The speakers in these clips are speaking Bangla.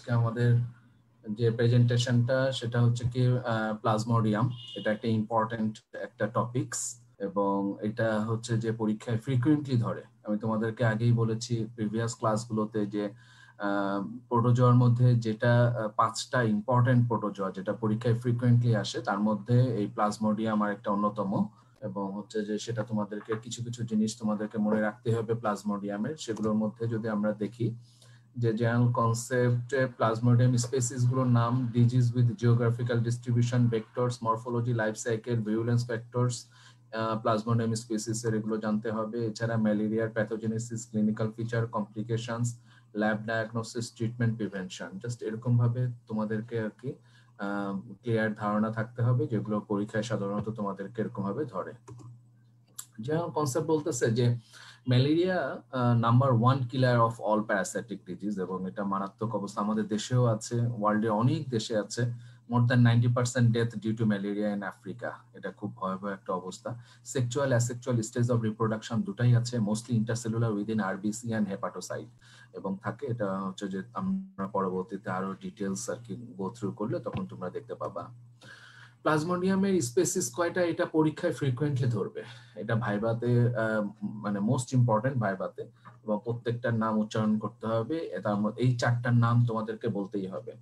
আজকে আমাদের যে প্রেজেন্টেশনটা সেটা হচ্ছে কি প্লাজমোডিয়াম। এটা একটা ইম্পর্টেন্ট একটা টপিকস এবং এটা হচ্ছে যে পরীক্ষায় ফ্রিকুয়েন্টলি ধরে। আমি তোমাদেরকে আগেই বলেছি প্রিভিয়াস ক্লাসগুলোতে যে প্রোটোজোয়ার মধ্যে যেটা 5টা ইম্পর্টেন্ট প্রোটোজোয়া যেটা পরীক্ষায় ফ্রিকুয়েন্টলি আসে তার মধ্যে এই প্লাজমোডিয়াম আর একটা অন্যতম। এবং হচ্ছে যে সেটা তোমাদেরকে কিছু কিছু জিনিস তোমাদেরকে মনে রাখতে হবে প্লাজমোডিয়ামের। সেগুলোর মধ্যে যদি আমরা দেখি যে জেনারেল কনসেপ্টে প্লাজমোডিয়াম স্পেসিস গুলোর নাম, disease with geographical distribution, vectors, morphology, life cycle, virulence factors, plasmodium species এর এগুলো জানতে হবে। এছাড়া ম্যালেরিয়ার pathogenesis, clinical feature, complications, lab diagnosis, treatment, prevention. Just এরকম ভাবে তোমাদেরকে আর কি ক্লিয়ার ধারণা থাকতে হবে, যেগুলো পরীক্ষায় সাধারণত তোমাদেরকে এরকম ভাবে ধরে। জেনারেল কনসেপ্ট বলতেছে যে malaria number 1 killer of all parasitic disease, এবং এটা মারাত্মক অবস্থা আমাদের দেশেও আছে, ওয়ার্ল্ডে অনেক দেশে আছে। More than 90% death due to malaria in Africa. এটা খুব ভয়াবহ একটা অবস্থা। Sexual asexual stage of reproduction দুটাই আছে, mostly intercellular within RBC and hepatocyte এবং থাকে। এটা হচ্ছে যে আমরা পরবর্তীতে আরো ডিটেলস আর কি গো থ্রু করলে তখন তোমরা দেখতে পাবা। প্লাজমোডিয়ামের স্পেসিস কয়টা এটা পরীক্ষায় ফ্রিকুয়েন্টলি ধরবে। এটা ভাইভাতে মানে মোস্ট ইম্পর্টেন্ট ভাইভাতে, এবং প্রত্যেকটার নাম উচ্চারণ করতে হবে। তার মধ্যে এই 4টার নাম তোমাদেরকে বলতেই হবে।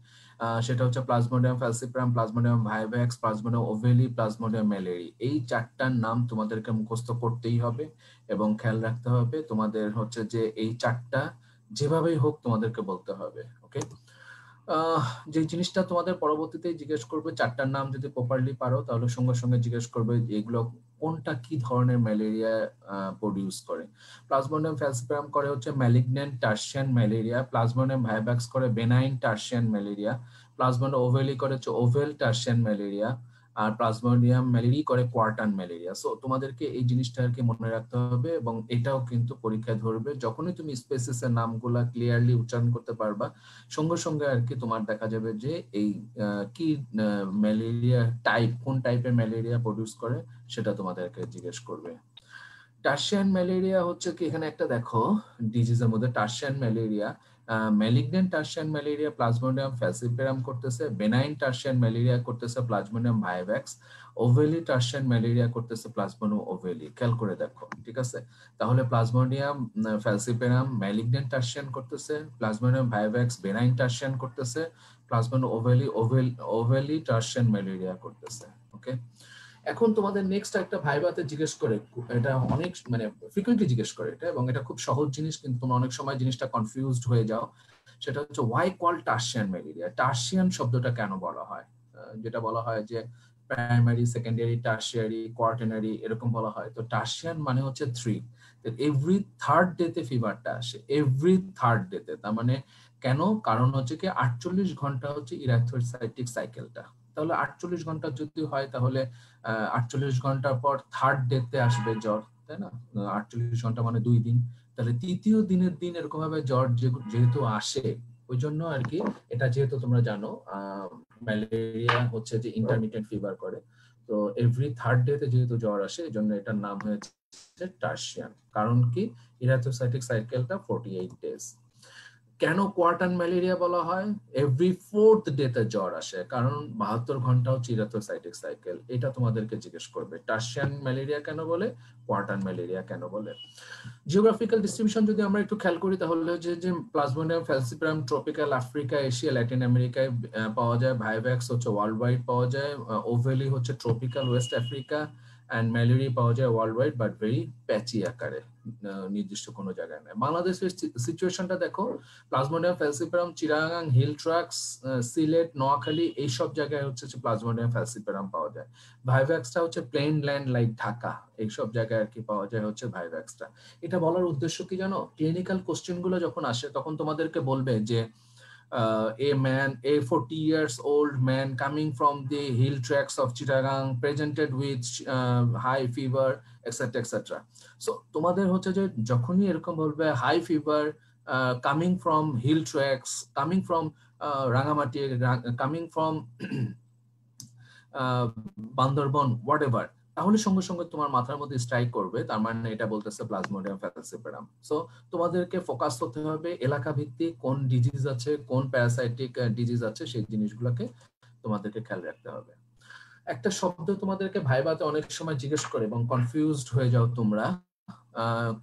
সেটা হচ্ছে plasmodium falciparum, plasmodium vivax, plasmodium ovale, plasmodium malariae. এই 4টার নাম তোমাদেরকে মুখস্থ করতেই হবে এবং খেয়াল রাখতে হবে তোমাদের হচ্ছে যে এই 4টা যেভাবেই হোক তোমাদেরকে বলতে হবে। ওকে, যে জিনিসটা তোমাদের পরবর্তীতে জিজ্ঞেস করবে 4টার নাম যদি প্রপারলি পারো তাহলে সঙ্গে সঙ্গে জিজ্ঞেস করবে এগুলো কোনটা কি ধরনের ম্যালেরিয়া প্রডিউস করে। প্লাজমোডিয়াম ফ্যালসিপারাম করে হচ্ছে malignant tertian malaria, plasmodium vivax করে বেনাইন টার্সিয়ান ম্যালেরিয়া, প্লাজমোডিয়াম ওভেলি করে হচ্ছে ওভেল টার্সিয়ান ম্যালেরিয়া, আর প্লাজমোডিয়াম ম্যালেরি করে কোয়ার্টান ম্যালেরিয়া। সো তোমাদেরকে এই জিনিসটা আর কি মনে রাখতে হবে, এবং এটাও কিন্তু পরীক্ষায় ধরবে। যখনই তুমি স্পেসিসের নামগুলা ক্লিয়ারলি উচ্চারণ করতে পারবা সঙ্গে সঙ্গে আর কি তোমার দেখা যাবে যে এই কি ম্যালেরিয়া টাইপ, কোন টাইপের ম্যালেরিয়া প্রডিউস করে সেটা তোমাদেরকে জিজ্ঞেস করবে। টার্সিয়ান ম্যালেরিয়া হচ্ছে কি এখানে একটা দেখো ডিজিজের মধ্যে tertian malaria, malignant tertian malaria plasmodium falciparum করতেছে, বেনাইন টার্সিয়ান ম্যালেরিয়া করতেছে plasmodium vivax, ovale tertian malaria করতেছে প্লাজমোডিয়াম ওভেলি। খেয়াল করে দেখো, ঠিক আছে? তাহলে প্লাজমোডিয়াম ফ্যালসিপারাম ম্যালিগন্যান্ট টার্সিয়ান করতেছে, প্লাজমোডিয়াম ভাইভ্যাক্স বেনাইন টার্সিয়ান করতেছে, প্লাজমোডিয়াম ওভেলি টার্সিয়ান ম্যালেরিয়া করতেছে। ওকে, এখন তোমাদের নেক্সট একটা ভাইভাতে জিজ্ঞেস করে, এটা অনেক মানে ফ্রিকুয়েন্টলি জিজ্ঞেস করে এটা, এবং এটা খুব সহজ জিনিস কিন্তু তোমরা অনেক সময় জিনিসটা কনফিউজড হয়ে যাও। সেটা হচ্ছে why call tertian malaria. Tertian শব্দটা কেন বলা হয়? যেটা বলা হয় যে প্রাইমারি, সেকেন্ডারি, টার্সিয়ারি, কোয়ার্টারনারি এরকম বলা হয়। তো টার্সিয়ান মানে হচ্ছে 3। এভরি থার্ড ডেতে ফিভারটা আসে, এভরি থার্ড ডেতে। তার মানে কেন? কারণ হচ্ছে কি 48 ঘন্টা হচ্ছে ইরাথ্রোসাইটিক সাইকেলটা। তাহলে 48 ঘন্টা যদি হয় তাহলে 48 ঘন্টার পর থার্ড ডেতে আসবে জ্বর, তাই না? 48 ঘন্টা মানে 2 দিন। তাহলে তৃতীয় দিনের দিন এরকম ভাবে জ্বর যেহেতু আসে, ওই জন্য আর কি এটা যেহেতু তোমরা জানো ম্যালেরিয়া হচ্ছে যে ইন্টারমিটেন্ট ফিভার করে, তো এভরি থার্ড ডেতে যেহেতু জ্বর আসে এই জন্য এটার নাম হয়েছে টার্সিয়ান। কারণ কি ইরাথ্রোসাইটিক সাইকেলটা 48 ডেজ। কেন কোয়ার্টান ম্যালেরিয়া বলা হয়? এভরি ফোর্থ ডেতে জ্বর আসে, কারণ 72 ঘন্টা হচ্ছে ইরাথ্রোসাইটিক সাইকেল। এটা তোমাদেরকে জিজ্ঞেস করবে। টার্সিয়ান ম্যালেরিয়া কেন বলে, কোয়ার্টান ম্যালেরিয়া কেন বলে। জিওগ্রাফিক্যাল ডিস্ট্রিবিউশন যদি আমরা একটু খেয়াল করি তাহলে যে plasmodium falciparum tropical Africa, Asia, Latin আমেরিকায় পাওয়া যায়, ভাইভ্যাক্স হচ্ছে ওয়ার্ল্ড ওয়াইড পাওয়া যায়, ওভেলি হচ্ছে ট্রপিক্যাল ওয়েস্ট আফ্রিকা, অ্যান্ড ম্যালেরি পাওয়া যায় world wide but very patchy আকারে, নির্দিষ্ট কোনো জায়গায় নেই। বাংলাদেশের সিচুয়েশনটা দেখো, plasmodium ফ্যালসিপারাম Chittagong, hill tracks, Sylhet, Noakhali এইসব জায়গায় হচ্ছে প্লাজমোডিয়াম ফ্যালসিপারাম পাওয়া যায়। ভাইভ্যাক্সটা হচ্ছে প্লেন ল্যান্ড লাইক ঢাকা, এইসব জায়গায় আর কি পাওয়া যায় হচ্ছে ভাইভ্যাক্সটা। এটা বলার উদ্দেশ্য কি জানো? ক্লিনিক্যাল কোশ্চেন গুলো যখন আসে তখন তোমাদেরকে বলবে যে a 40 years old man coming from the hill tracts of Chittagong presented with high fever etc etc. So তোমাদের হচ্ছে যে যখনই এরকম বলবে high fever coming from hill tracts, coming from Rangamati, coming from Bandarban, whatever, তাহলে সঙ্গে সঙ্গে তোমার মাথার মধ্যে স্ট্রাইক করবে, তার মানে এটা বলতেছে প্লাজমোডিয়াম ফ্যালসিপারাম। সো তোমাদেরকে ফোকাস হতে হবে এলাকা ভিত্তিক কোন ডিজিজ আছে, কোন প্যারাসাইটিক ডিজিজ আছে, সেই জিনিসগুলোকে তোমাদেরকে খেয়াল রাখতে হবে। একটা শব্দ তোমাদেরকে ভাইভাতে অনেক সময় জিজ্ঞেস করে এবং কনফিউজড হয়ে যাও তোমরা,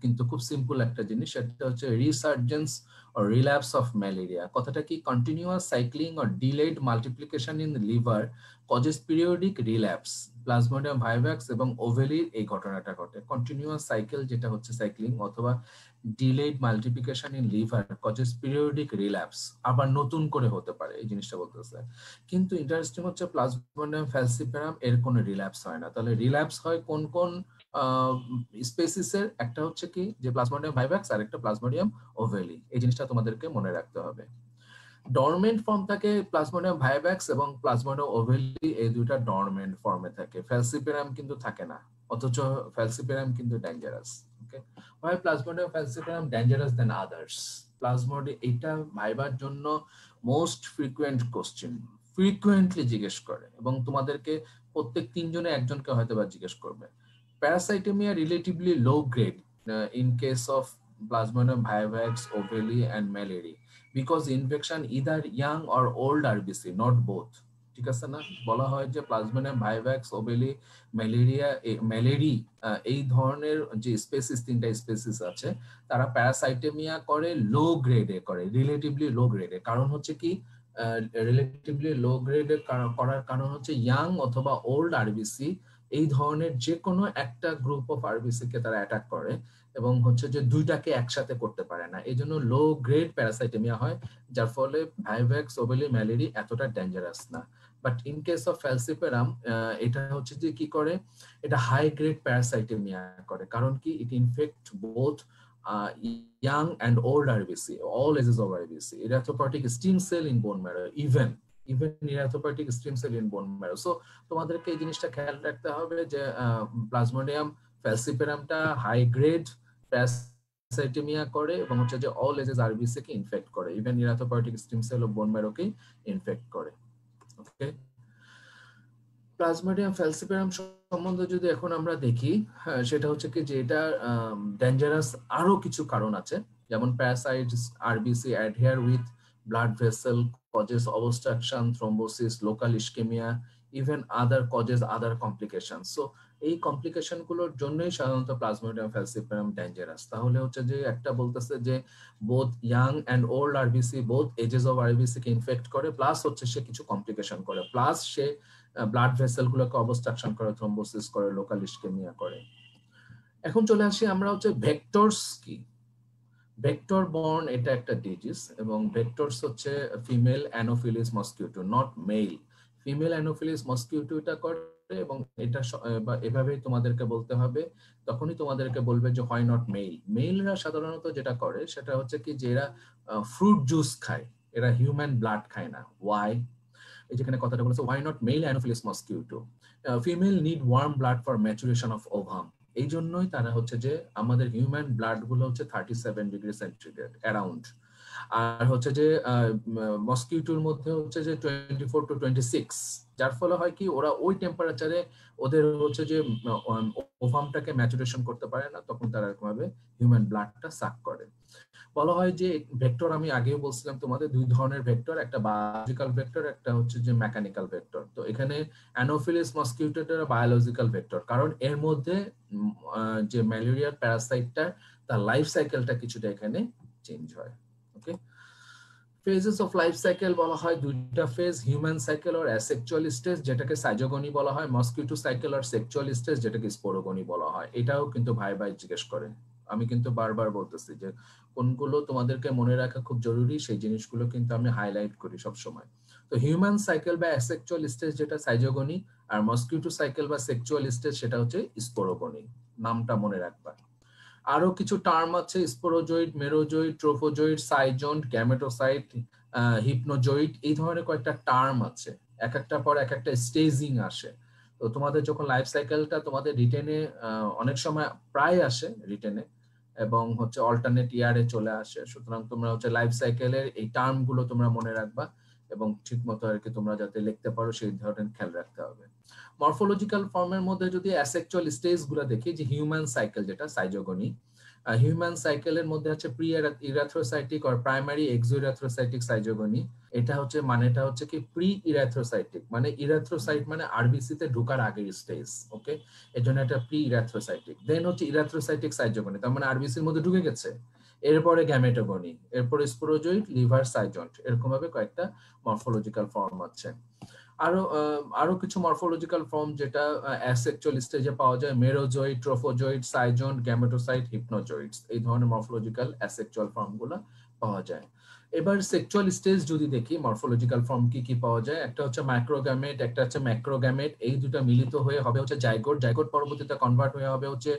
কিন্তু খুব সিম্পল একটা জিনিস, সেটা হচ্ছে resurgence or relapse of malaria। কথাটা কি? continuous cycling or delayed multiplication in the liver causes periodic relapse। Plasmodium vivax এবং ওভেলির এই ঘটনাটা ঘটে। কন্টিনিউয়াস সাইকেল যেটা হচ্ছে সাইক্লিং, অথবা delayed multiplication in liver causes periodic relapse, আবার নতুন করে হতে পারে, এই জিনিসটা বলতেছে। কিন্তু ইন্টারেস্টিং হচ্ছে প্লাজমোডিয়াম ফ্যালসিপারাম এর কোনো রিল্যাপস হয় না। তাহলে রিল্যাপস হয় কোন কোন স্পেসিসের? একটা হচ্ছে কি যে প্লাজমোডিয়াম ভাইভাক্স, আর একটা প্লাজমোডিয়াম ওভেলি। এই জিনিসটা তোমাদেরকে মনে রাখতে হবে। ডরমেন্ট ফর্ম থাকে প্লাজমোডিয়াম ভাইভাক্স এবং প্লাজমোডিয়াম ওভেলি, এই দুইটা ডরমেন্ট ফর্মে থাকে। ফ্যালসিপারাম কিন্তু থাকে না, অথচ ফ্যালসিপারাম কিন্তু dangerous. Okay, why plasmodium falciparum dangerous than others? Plasmodium, এটা ভাইবার জন্য মোস্ট ফ্রিকুয়েন্ট কোশ্চেন, ফ্রিকুয়েন্টলি জিজ্ঞেস করে, এবং তোমাদেরকে প্রত্যেক তিনজনে একজনকে হয়তো বা জিজ্ঞেস করবে। Parasitemia relatively low grade in case of Plasmodium vivax, ovale and malaria because infection either young or old RBC, not both। ঠিক আছে না? বলা হয় যে প্লাজমোডিয়াম ভাইভাক্স, ওভেলি, ম্যালেরিয়া এই ধরনের যে স্পেসিস, তিনটা স্পেসিস আছে, তারা প্যারাসাইটেমিয়া করে লো গ্রেডে করে, রিলেটিভলি লো গ্রেডে। কারণ হচ্ছে কি, রিলেটিভলি লো গ্রেডে করার কারণ হচ্ছে ইয়াং অথবা ওল্ড আরবিসি এই ধরনের যে কোনো একটা গ্রুপ অফ আরবিসি কে তারা অ্যাটাক করে, এবং হচ্ছে যে দুইটাকে একসাথে করতে পারে না, এই জন্য লো গ্রেড প্যারাসাইটেমিয়া হয়, যার ফলে ভাইভ্যাক্স, ওভেলি, ম্যালেরি এতটা ডেঞ্জারাস না। বাট ইন কেস অফ ফ্যালসিপারাম এটা হচ্ছে যে কি করে, এটা হাই গ্রেড প্যারাসাইটেমিয়া করে। কারণ কি, it infect both young and old RBC, all ages of RBC, erythropoietic stem cell in bone marrow, even erythropoietic stem cell in bone marrow। So তোমাদেরকে এই জিনিসটা খেয়াল রাখতে হবে যে প্লাজমোডিয়াম ফ্যালসিপারামটা হাই গ্রেড প্যারাসাইটেমিয়া করে, এবং হচ্ছে যে অল এজেস আরবিসি কে ইনফেক্ট করে, even erythropoietic stem cell of bone marrow কে ইনফেক্ট করে। ওকে, প্লাজমোডিয়াম ফ্যালসিপারাম সম্বন্ধে যদি এখন আমরা দেখি, সেটা হচ্ছে কি যে এটা ডেঞ্জারাস আরো কিছু কারণ আছে, যেমন parasites RBC adhere with blood vessel, causes obstruction, thrombosis, local ischaemia, even other causes other complication. So এই কমপ্লিকেশন গুলোর জন্যই সাধারণত প্লাজমোডিয়াম ফ্যালসিপারাম ডেঞ্জারাস। তাহলে হচ্ছে যে একটা বলতেছে যে both young and old RBC, both ages of RBC কে ইনফেক্ট করে, প্লাস হচ্ছে সে কিছু কমপ্লিকেশন করে, প্লাস সে ব্লাড ভেসেল গুলোকে অবস্ট্রাকশন করে, থ্রোম্বোসিস করে, লোকাল ইস্কেমিয়া করে। এখন চলে আসি আমরা হচ্ছে ভেক্টরস কি। ভেক্টর বর্ন এটা একটা ডিজিজ, এবং ভেক্টরস হচ্ছে female anopheles mosquito, not male. Female anopheles mosquito এটা করে, এবং এটা এভাবেই তোমাদেরকে বলতে হবে। তখনই তোমাদেরকে বলবে যে হয় নট মেল। মেলরা সাধারণত যেটা করে সেটা হচ্ছে কি যে এরা ফ্রুট জুস খায়, এরা হিউম্যান ব্লাড খায় না। ওয়াই? এই যেখানে কথাটা বলেছে, why not male anopheles mosquito, female need warm blood for maturation of ovum। এই জন্যই তারা হচ্ছে যে আমাদের হিউম্যান ব্লাড গুলো হচ্ছে 37 ডিগ্রি সেন্টিগ্রেড অ্যারাউন্ড, আর হচ্ছে যে মসকিউটোর মধ্যে হচ্ছে যে 24 to 26, যার ফলে হয় কি ওরা ওই টেম্পারেচারে ওদের হচ্ছে যে ওভামটাকে ম্যাচুরেশন করতে পারে না, তখন তারা এরকম ভাবে হিউম্যান ব্লাডটা সাক করে। বলা হয় যে ভেক্টর, আমি আগেও বলছিলাম তোমাদের দুই ধরনের ভেক্টর, একটা বায়োলজিক্যাল ভেক্টর, একটা হচ্ছে যে মেকানিক্যাল ভেক্টর। তো এখানে অ্যানোফিলিস মসকিউটোটা বায়োলজিক্যাল ভেক্টর, কারণ এর মধ্যে যে ম্যালেরিয়ার প্যারাসাইটটা তার লাইফ সাইকেলটা কিছুটা এখানে চেঞ্জ হয়। ওকে, ফেজেস অফ লাইফ সাইকেল বলা হয় দুইটা ফেজ, হিউম্যান সাইকেল আর অ্যাসেক্সুয়াল স্টেজ যেটাকে সাইজোগনি বলা হয়, মসকিউটো সাইকেল আর সেক্সুয়াল স্টেজ যেটাকে স্পোরোগনি বলা হয়। এটাও কিন্তু ভাই ভাই জিজ্ঞেস করে। আমি কিন্তু বারবার বলতেছি যে কোনগুলো তোমাদেরকে মনে রাখা খুব জরুরি, সেই জিনিসগুলো কিন্তু আমি হাইলাইট করি সব সময়। তো হিউম্যান সাইকেল বা অ্যাসেক্সুয়াল স্টেজ যেটা সাইজোগনি, আর মসকিউটো সাইকেল বা সেক্সুয়াল স্টেজ সেটা হচ্ছে স্পোরোগনি। নামটা মনে রাখবা। আরো কিছু টার্ম আছে, sporozoite, merozoite, trophozoite, schizont, gametocyte, হিপনোজয়েড, এই ধরনের কয়েকটা টার্ম আছে। এক একটা পর এক একটা স্টেজিং আসে। তো তোমাদের যখন লাইফ সাইকেলটা তোমাদের রিটেনে অনেক সময় প্রায় আসে রিটেনে, এবং হচ্ছে অল্টারনেট ইয়ারে চলে আসে, সুতরাং তোমরা হচ্ছে লাইফ সাইকেলের এই টার্ম গুলো তোমরা মনে রাখবা, এবং ঠিক মতো আর কি তোমরা যাতে লিখতে পারো সেই ধরনের খেয়াল রাখতে হবে। মরফোলজিক্যাল ফর্মের মধ্যে যদি অ্যাসেক্সুয়াল স্টেজ গুলো দেখি, যে হিউম্যান সাইকেল যেটা সাইজোগনি, হিউম্যান সাইকেলের মধ্যে হচ্ছে প্রি ইরাথ্রোসাইটিক আর প্রাইমারি এক্সোইরাথ্রোসাইটিক সাইজোগনি। এটা হচ্ছে মানেটা হচ্ছে কি প্রি ইরাথ্রোসাইটিক, মানে ইরাথ্রোসাইট মানে আরবিসি তে ঢোকার আগের স্টেজ, ওকে, এর জন্য এটা প্রি ইরাথ্রোসাইটিক। দেন হচ্ছে ইরাথ্রোসাইটিক সাইজোগনি, তার মানে আরবিসির মধ্যে ঢুকে গেছে। এরপরে গ্যামেটোগনি, এরপরে স্পোরোজয়েড, লিভার সাইজন্ট, এরকম ভাবে কয়েকটা মরফোলজিক্যাল ফর্ম আছে। আরো কিছু মরফোলজিক্যাল ফর্ম যেটা অ্যাসেক্সুয়াল স্টেজে পাওয়া যায়, মেরোজয়েড, ট্রোফোজয়েড, সাইজন্ট, গ্যামেটোসাইট, হিপনোজয়েডস, এই ধরনের মরফোলজিক্যাল অ্যাসেক্সুয়াল ফর্মগুলো পাওয়া যায়। এবার সেক্সুয়াল স্টেজ যদি দেখি মরফোলজিক্যাল ফর্ম কি কি পাওয়া যায়, একটা হচ্ছে মাইক্রোগ্যামেট, একটা হচ্ছে ম্যাক্রোগ্যামেট, এই দুটো মিলিত হয়ে হবে হচ্ছে জাইগোট, জাইগোট পরবর্তীতে কনভার্ট হয়ে হবে হচ্ছে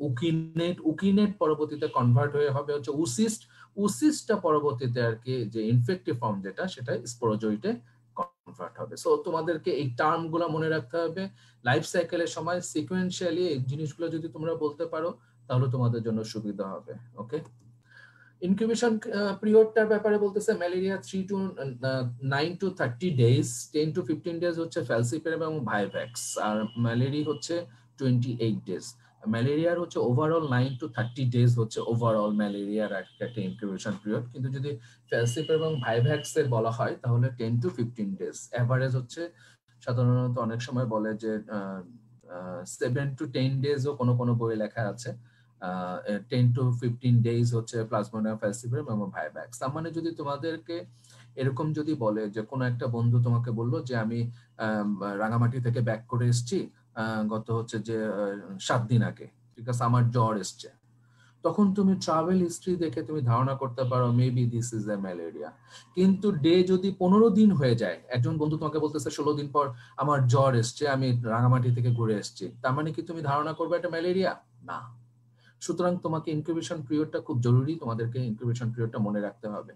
উকিনেট, উকিনেট পরবর্তীতে কনভার্ট হয়ে হবে হচ্ছে উসিস্ট, উসিস্টটা পরবর্তীতে আর কি যে ইনফেক্টিভ ফর্ম যেটা সেটা স্পোরোজয়েডে কনভার্ট হবে। সো তোমাদেরকে এই টার্মগুলো মনে রাখতে হবে। লাইফ সাইকেলের সময় সিকোয়েন্সিয়ালি এই জিনিসগুলো যদি তোমরা বলতে পারো তাহলে তোমাদের জন্য সুবিধা হবে। ওকে, ইনকিউবেশন পিরিয়ডটার ব্যাপারে বলতেছে malaria 3 to 9 to 30 days, 10 to 15 days হচ্ছে ফ্যালসিপিরাম এবং ভাইভ্যাক্স, আর ম্যালেরিয়া হচ্ছে 28 ডেজ। ম্যালেরিয়ার হচ্ছে ওভারঅল 9 to 30 ডেজ হচ্ছে ওভারঅল ম্যালেরিয়ার একটা ইনকিউবেশন পিরিয়ড, কিন্তু যদি ফ্যালসিপিরাম এবং ভাইভ্যাক্স এর বলা হয় তাহলে 10 to 15 ডেজ। এভারেজ হচ্ছে সাধারণত অনেক সময় বলে যে 7 to 10 ডেজও কোনো কোনো বইয়ে লেখা আছে। 10 to 15 ডেজ হচ্ছে প্লাজমোডিয়াম ফ্যালসিপিরাম এবং ভাইভ্যাক্স। তার মানে যদি তোমাদেরকে এরকম যদি বলে যে কোনো একটা বন্ধু তোমাকে বললো যে আমি রাঙামাটি থেকে ব্যাক করে এসেছি গত হচ্ছে যে 7 দিন আগে, ঠিক আছে, আমার জ্বর এসছে, তখন তুমি ট্রাভেল হিস্ট্রি দেখে তুমি ধারণা করতে পারো maybe this is A malaria. কিন্তু ডে যদি 15 দিন হয়ে যায়, একজন বন্ধু তোমাকে বলতেছে 16 দিন পর আমার জ্বর এসছে, আমি রাঙামাটি থেকে ঘুরে এসেছি, তার মানে কি তুমি ধারণা করবে এটা ম্যালেরিয়া? না। সুতরাং তোমাকে ইনকিউবেশন পিরিয়ডটা খুব জরুরি, তোমাদেরকে ইনকিউবেশন পিরিয়ডটা মনে রাখতে হবে।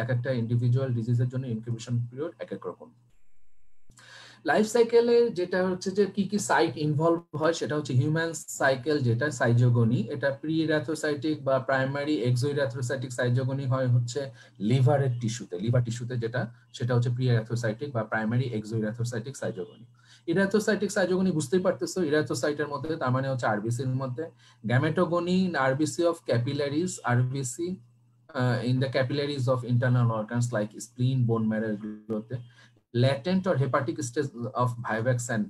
এক একটা ইন্ডিভিজুয়াল ডিজিজের জন্য ইনকিউবেশন পিরিয়ড এক এক রকম। লাইফ সাইকেলে যেটা হচ্ছে যে কি কি সাইট ইনভলভ হয় সেটা হচ্ছে হিউম্যান সাইকেল যেটা সাইজোগনি, এটা প্রি ইরাথ্রোসাইটিক বা প্রাইমারি এক্সোইরাথ্রোসাইটিক সাইজোগনি হয় হচ্ছে লিভারের টিস্যুতে, লিভার টিস্যুতে যেটা সেটা হচ্ছে প্রি ইরাথ্রোসাইটিক বা primary exoerythrocytic schizogony. Erythrocytic schizogony বুঝতেই পারতেছো, ইরাথ্রোসাইটের মধ্যে তার মানে হচ্ছে আরবিসির মধ্যে। Gametogony RBC of capillaries, RBC in the capillaries of internal organs like spleen, bone marrow গুলোতে। Latent or hepatic stage of vivax and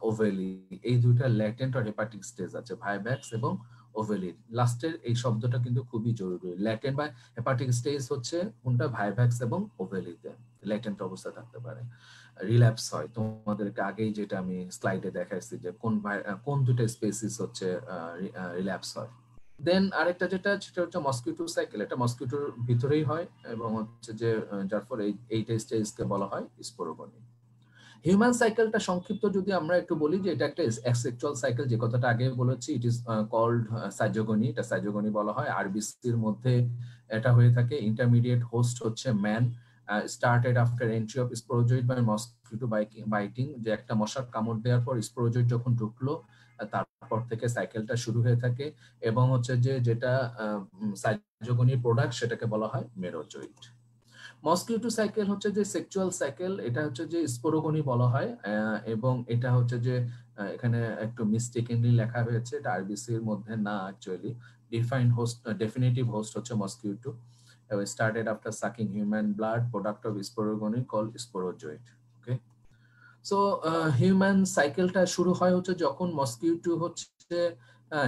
ovale, এই দুইটা ল্যাটেন্ট অর হেপাটিক স্টেজ আছে, ভাইভ্যাক্স এবং ওভেলি। লাস্টের এই শব্দটা কিন্তু খুবই জরুরি। ল্যাটেন্ট বা হেপাটিক স্টেজ হচ্ছে কোনটা, ভাইভ্যাক্স এবং ওভেলিতে ল্যাটেন্ট অবস্থা থাকতে পারে। রিল্যাপস হয়, তোমাদেরকে আগেই যেটা আমি স্লাইডে দেখাইছি যে কোন দুটো স্পেসিস হচ্ছে রিল্যাপস হয়। দেন আরেকটা যেটা সেটা হচ্ছে মসকিউটো সাইকেল, এটা মসকিউটোর ভিতরেই হয় এবং হচ্ছে যে যার ফলে এইটা স্টেজকে বলা হয় স্পোরোগনি। হিউম্যান সাইকেলটা সংক্ষিপ্ত যদি আমরা একটু বলি যে এটা একটা অ্যাসেক্সুয়াল সাইকেল, যে কথাটা আগে বলেছি, ইট ইজ কল্ড সাইজোগনি, এটা সাইজোগনি বলা হয়। আরবিসির মধ্যে এটা হয়ে থাকে। ইন্টারমিডিয়েট হোস্ট হচ্ছে man, started after entry of sporozoite by mosquito biting, যে একটা মশার কামড় দেওয়ার পর স্পোরোজয়েড যখন ঢুকলো তারপর থেকে সাইকেলটা শুরু হয়ে থাকে। এবং হচ্ছে যে যেটা সাইজোগনির প্রোডাক্ট সেটাকে বলা হয় মেরোজয়েড। মসকিউটো সাইকেল হচ্ছে যে সেক্সুয়াল সাইকেল, এটা হচ্ছে যে স্পোরোগনি বলা হয়। এবং এটা হচ্ছে যে এখানে একটু মিস্টেকেনলি লেখা হয়েছে, এটা আরবিসি এর মধ্যে না, actually defined host, definitive host হচ্ছে mosquito, started after sucking human blood, product of sporogony called sporozoite. Okay, so human সাইকেলটা শুরু হয় হচ্ছে যখন মসকিউটো হচ্ছে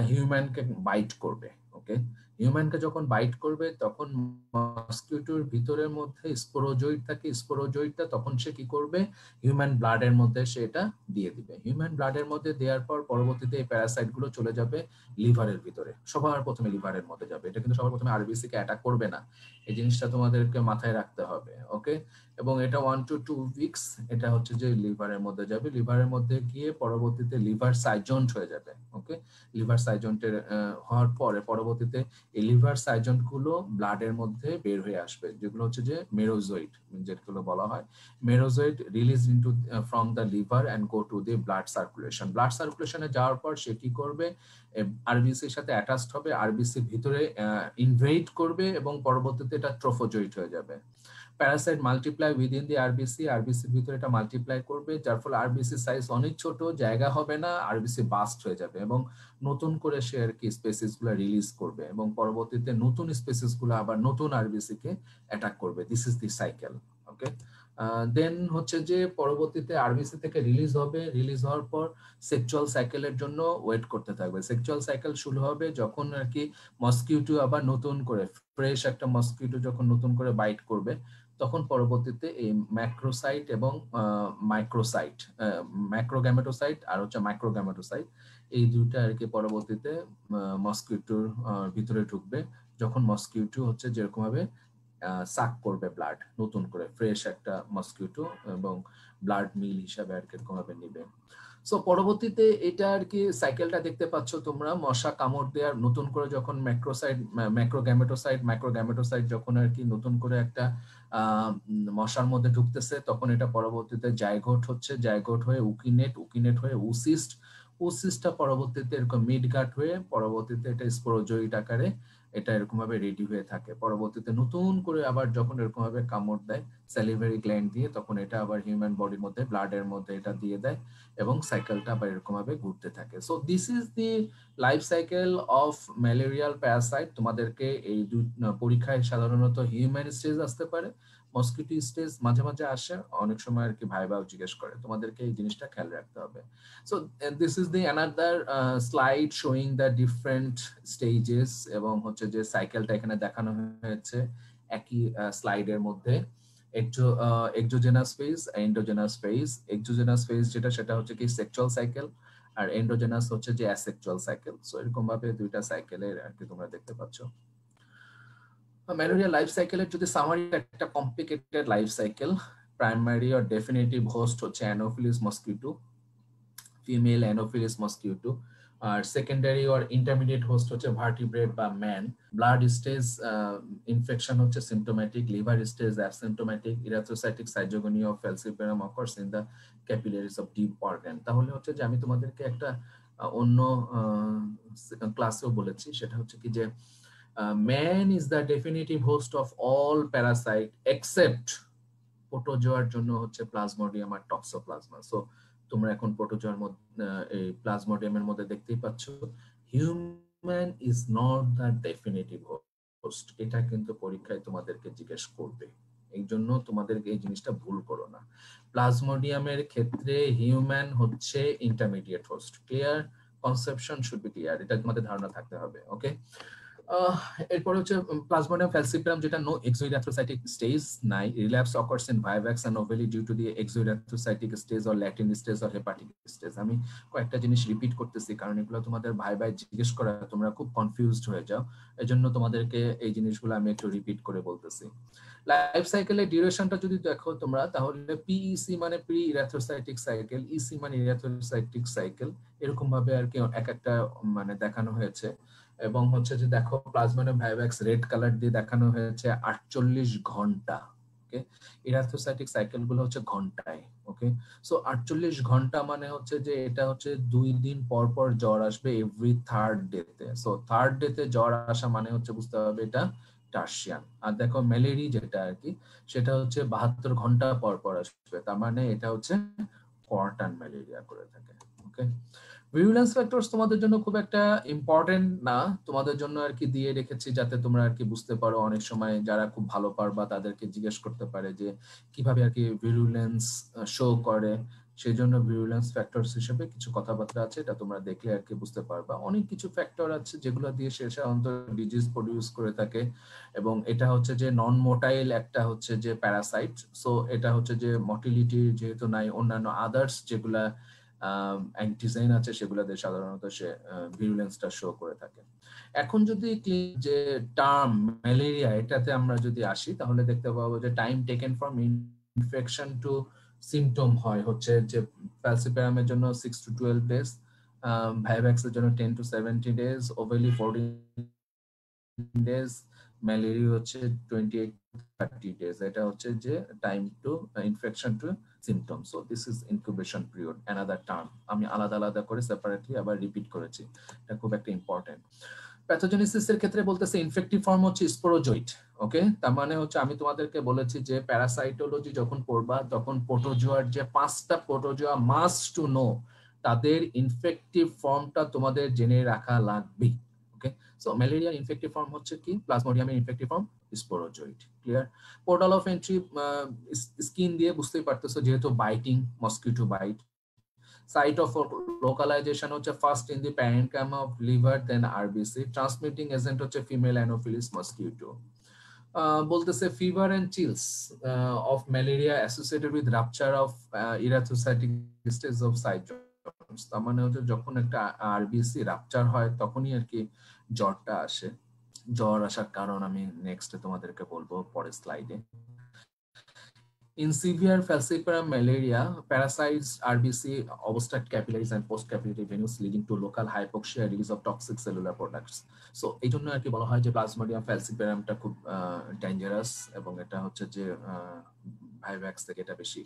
হিউম্যানকে বাইট করবে। ওকে, হিউম্যানকে যখন বাইট করবে তখন মসকিউটোর ভিতরের মধ্যে স্পোরোজয়েড থাকে, স্পোরোজয়েডটা তখন সে কি করবে, হিউম্যান ব্লাডের মধ্যে সেটা দিয়ে দিবে। হিউম্যান ব্লাডের মধ্যে দেওয়ার পর পরবর্তীতে এই প্যারাসাইট গুলো চলে যাবে লিভারের ভিতরে, সবার প্রথমে লিভারের মধ্যে যাবে। এটা কিন্তু সবার প্রথমে আরবিসি কে অ্যাটাক করবে না, এই জিনিসটা তোমাদেরকে মাথায় রাখতে হবে। ওকে, এবং এটা 1 to 2 উইকস এটা হচ্ছে যে লিভারের মধ্যে যাবে, লিভারের মধ্যে গিয়ে পরবর্তীতে লিভার সাইজন্ট হয়ে যাবে। ওকে, লিভার সাইজন্টের হওয়ার পরে পরবর্তীতে এই লিভার সাইজন্ট গুলো ব্লাডের মধ্যে বের হয়ে আসবে, যেগুলো হচ্ছে যে মেরোজয়েড, যেগুলো বলা হয় merozoite release into from the liver and go to the blood circulation. Blood সার্কুলেশনে যাওয়ার পর সে কি করবে, আরবিসির সাথে অ্যাটাচড হবে, আরবিসির ভিতরে ইনভেড করবে এবং পরবর্তীতে এটা ট্রোফোজয়েড হয়ে যাবে। Parasite multiply within the RBC, আরবিসির ভিতরে এটা মাল্টিপ্লাই করবে, যার ফলে আরবিসি সাইজ অনেক ছোট, জায়গা হবে না, আরবিসি বাস্ট হয়ে যাবে এবং নতুন করে সে আর কি স্পেসিস গুলো রিলিজ করবে এবং পরবর্তীতে নতুন স্পেসিস গুলো আবার নতুন আরবিসি কে অ্যাটাক করবে। This is the cycle. Okay, then হচ্ছে যে পরবর্তীতে আরবিসি থেকে রিলিজ হবে, রিলিজ হওয়ার পর সেক্সুয়াল সাইকেলের জন্য ওয়েট করতে থাকবে। সেক্সুয়াল সাইকেল শুরু হবে যখন আর কি মসকিউটো আবার নতুন করে ফ্রেশ একটা মসকিউটো যখন নতুন করে বাইট করবে, তখন পরবর্তীতে এই ম্যাক্রোসাইট এবং মাইক্রোসাইট, ম্যাক্রোগ্যামেটোসাইট আর হচ্ছে মাইক্রোগ্যামেটোসাইট, এই দুইটা আর কি পরবর্তীতে মসকিউটোর ভিতরে ঢুকবে, যখন মসকিউটো হচ্ছে যেরকম ভাবে সাক করবে ব্লাড, নতুন করে ফ্রেশ একটা মসকিউটো এবং ব্লাড মিল হিসাবে আর কি এরকম ভাবে নিবে। সো পরবর্তীতে এটা আর কি সাইকেলটা দেখতে পাচ্ছ তোমরা, মশা কামড় দেওয়ার নতুন করে যখন মাইক্রোগ্যামেটোসাইট যখন আর কি নতুন করে একটা মশার মধ্যে ঢুকতেছে, তখন এটা পরবর্তীতে জাইগোট হচ্ছে, জাইগোট হয়ে উকিনেট হয়ে উসিস্টটা পরবর্তীতে এরকম মিডগাট হয়ে পরবর্তীতে এটা স্পোরোজোইড আকারে এটা এরকম ভাবে রেডি হয়ে থাকে। পরবর্তীতে নতুন করে আবার যখন এরকম ভাবে কামড় দেয় স্যালিভারি গ্ল্যান্ড দিয়ে, তখন এটা আবার হিউম্যান বডির মধ্যে ব্লাডের মধ্যে এটা দিয়ে দেয় এবং সাইকেলটা আবার এরকম ভাবে ঘুরতে থাকে। So this is the life cycle of malarial Parasite. তোমাদেরকে এই পরীক্ষায় সাধারণত হিউম্যান স্টেজ আসতে পারে, মসকিটো স্টেজ মাঝে মাঝে আসে, অনেক সময় আর কি ভাইবাও জিজ্ঞেস করে, তোমাদেরকে এই জিনিসটা খেয়াল রাখতে হবে। So this is the another slide showing the different stages, এবং হচ্ছে যে সাইকেলটা এখানে দেখানো হয়েছে একই স্লাইডের মধ্যে। Exogenous phase, endogenous phase. Exogenous phase যেটা, সেটা হচ্ছে কি সেক্সুয়াল সাইকেল, আর এন্ডোজেনাস হচ্ছে যে অ্যাসেক্সুয়াল সাইকেল। সো এরকম ভাবে দুইটা সাইকেলের আর কি তোমরা দেখতে পাচ্ছ। ম্যালেরিয়া লাইফ সাইকেলের যদি সামারি, একটা complicated life cycle. Primary or definitive host হচ্ছে anopheles mosquito, female anopheles mosquito. আর সেকেন্ডারি অর ইন্টারমিডিয়েট হোস্ট হচ্ছে ভার্টিব্রেট বা ম্যান। ব্লাড স্টেজ ইনফেকশন হচ্ছে symptomatic, liver stage asymptomatic, erythrocytic schizogonia of falciparum occurs in the capillaries of deep organ. তাহলে হচ্ছে যে আমি তোমাদেরকে একটা অন্য ক্লাসেও বলেছি, সেটা হচ্ছে কি যে man is the definitive host of all parasite except প্রোটোজোয়ার জন্য হচ্ছে প্লাজমোডিয়াম আর টক্সোপ্লাজমা। সো তোমরা এখন প্রোটোজোয়ার মধ্যে এই প্লাজমোডিয়ামের মধ্যে দেখতেই পাচ্ছ, human is not the definitive host. এটা কিন্তু পরীক্ষায় তোমাদেরকে জিজ্ঞেস করবে, এই জন্য তোমাদেরকে এই জিনিসটা ভুল করো না। প্লাজমোডিয়ামের ক্ষেত্রে হিউম্যান হচ্ছে intermediate host. Clear? Conception should be clear, এটা তোমাদের ধারণা থাকতে হবে। ওকে, এরপর হচ্ছে প্লাজমোডিয়াম ফ্যালসিপারাম, যেটা নো এক্সোইরাথ্রোসাইটিক স্টেজ নাই, relapse occurs in vivax and ovale due to the exoerythrocytic stage or latent stage or hepatic stage. আমি কয়েকটা জিনিস রিপিট করতেছি কারণ এগুলো তোমাদের ভাই জিজ্ঞেস করা তোমরা খুব কনফিউজড হয়ে যাও, এজন্য তোমাদেরকে এই জিনিসগুলো আমি একটু রিপিট করে বলতেছি। লাইফ সাইকেলের ডিউরেশনটা যদি দেখো তোমরা, তাহলে পিইসি মানে প্রি ইরাথ্রোসাইটিক সাইকেল, ইসি মানে ইরাথ্রোসাইটিক সাইকেল, এরকম ভাবে আর কি এক একটা মানে দেখানো হয়েছে। এবং হচ্ছে যে দেখো প্লাজমোডিয়াম ভাইভ্যাক্স রেড কালার দিয়ে দেখানো হয়েছে 48 ঘন্টা। ওকে, ইরাথ্রোসাইটিক সাইকেল গুলো হচ্ছে ঘন্টায়। ওকে, সো 48 ঘন্টা মানে হচ্ছে যে এটা হচ্ছে 2 দিন পর পর জ্বর আসবে এভরি থার্ড ডেতে। সো থার্ড ডেতে জ্বর আসা মানে হচ্ছে বুঝতে হবে এটা টার্সিয়ান। আর দেখো ম্যালেরি যেটা আর কি, সেটা হচ্ছে 72 ঘন্টা পর পর আসবে, তার মানে এটা হচ্ছে কোয়ার্টার ম্যালেরিয়া করে থাকে। ওকে, ভিরুলেন্স ফ্যাক্টরস তোমাদের জন্য খুব একটা ইম্পর্টেন্ট না, তোমাদের জন্য আর কি দিয়ে রেখেছি যাতে তোমরা আর কি বুঝতে পারো। অনেক সময় যারা খুব ভালো পারবা তাদেরকে জিজ্ঞেস করতে পারে যে কিভাবে আর কি ভিরুলেন্স শো করে, সেই জন্য ভিরুলেন্স ফ্যাক্টরস হিসেবে কিছু কথাবার্তা আছে, এটা তোমরা দেখলে আর কি বুঝতে পারবা। অনেক কিছু ফ্যাক্টর আছে যেগুলো দিয়ে সে সাধারণত ডিজিজ প্রডিউস করে থাকে, এবং এটা হচ্ছে যে নন মোটাইল একটা হচ্ছে যে প্যারাসাইট। সো এটা হচ্ছে যে মটিলিটি যেহেতু নাই, অন্যান্য আদার্স যেগুলা অ্যান্টিজেন আছে সেগুলোতে সাধারণত সে ভিরুলেন্সটা শো করে থাকে। এখন যদি যে টার্ম ম্যালেরিয়া, এটাতে আমরা যদি আসি তাহলে দেখতে পাবো যে time taken from infection to symptom হয় হচ্ছে যে ফ্যালসিপারামের জন্য 6 to 12 ডেজ, ভাইভ্যাক্সের জন্য 10 to 17 days, ovale 14 days, malaria হচ্ছে 28 to 30 days, এটা হচ্ছে যে time to infection to symptoms. So this is incubation period, another term, আমি আলাদা আলাদা করে সেপারেটলি আবার রিপিট করেছি, এটা খুব একটা ইম্পর্টেন্ট। প্যাথোজেনেসিসের ক্ষেত্রে বলতেছে ইনফেক্টিভ ফর্ম হচ্ছে স্পোরোজয়েড। ওকে, তার মানে হচ্ছে আমি তোমাদেরকে বলেছি যে প্যারাসাইটোলজি যখন পড়বা তখন প্রোটোজোয়ার যে 5টা প্রোটোজোয়া মাস্ট টু নো, তাদের ইনফেক্টিভ ফর্মটা তোমাদের জেনে রাখা লাগবে। Okay, so malaria infective form হচ্ছে কি, প্লাজমোডিয়ামের infective form sporozoite. Clear? Portal of entry skin দিয়ে বুঝতেই পারতেছো, যেহেতু biting, mosquito bite. Site of localization হচ্ছে first in the parenchyma of liver, then RBC. Transmitting agent হচ্ছে female Anopheles mosquito. বলতেছে fever and chills of malaria associated with rupture of erythrocytic stage of cytomes. তার মানে হচ্ছে যখন একটা আরবিসি রাপচার হয় তখনই আর কি জ্বরটা আসে। জ্বর আসার কারণ আমি নেক্সটে তোমাদেরকে বলবো পরের স্লাইডে। In severe falciparum malaria, parasites RBC obstruct capillaries and post-capillary venues, leading to local hypoxia, release of toxic cellular products. So এই জন্য আর কি বলা হয় যে প্লাজমোডিয়াম ফ্যালসিপারামটা খুব ডেঞ্জারাস, এবং এটা হচ্ছে যে ভাইভ্যাক্স থেকে এটা বেশি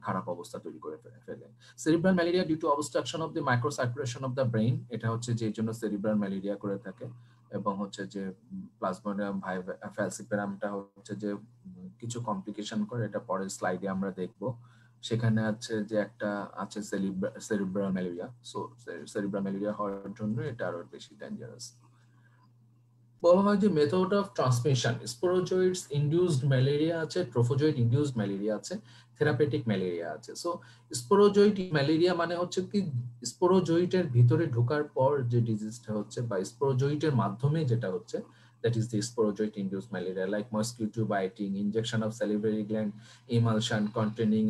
খারাপ অবস্থা তৈরি করে ফেলে। Cerebral malaria due to obstruction of the microcirculation of the brain, এটা হচ্ছে যে এই জন্য সেরিব্রাল ম্যালেরিয়া করে থাকে। এবং হচ্ছে যে প্লাজমোডিয়াম ফ্যালসিপারামটা হচ্ছে যে কিছু কমপ্লিকেশন করে, এটা পরের স্লাইডে আমরা দেখব। সেখানে আছে যে একটা আছে cerebral malaria. So cerebral malaria হওয়ার জন্য এটা আরো বেশি ডেঞ্জারাস। বলা হয় যে method of transmission, sporozoites induced malaria আছে, ট্রোফোজয়েড ইনডিউসড ম্যালেরিয়া আছে, থেরাপিউটিক ম্যালেরিয়া আছে। সো স্পোরোজয়েড ম্যালেরিয়া মানে হচ্ছে কি স্পোরোজয়েডের ভিতরে ঢোকার পর যে ডিজিজটা হচ্ছে বা স্পোরোজয়েডের মাধ্যমে যেটা হচ্ছে, that is the sporozoid induced malaria, like mosquito biting, injection of salivary gland emulsion containing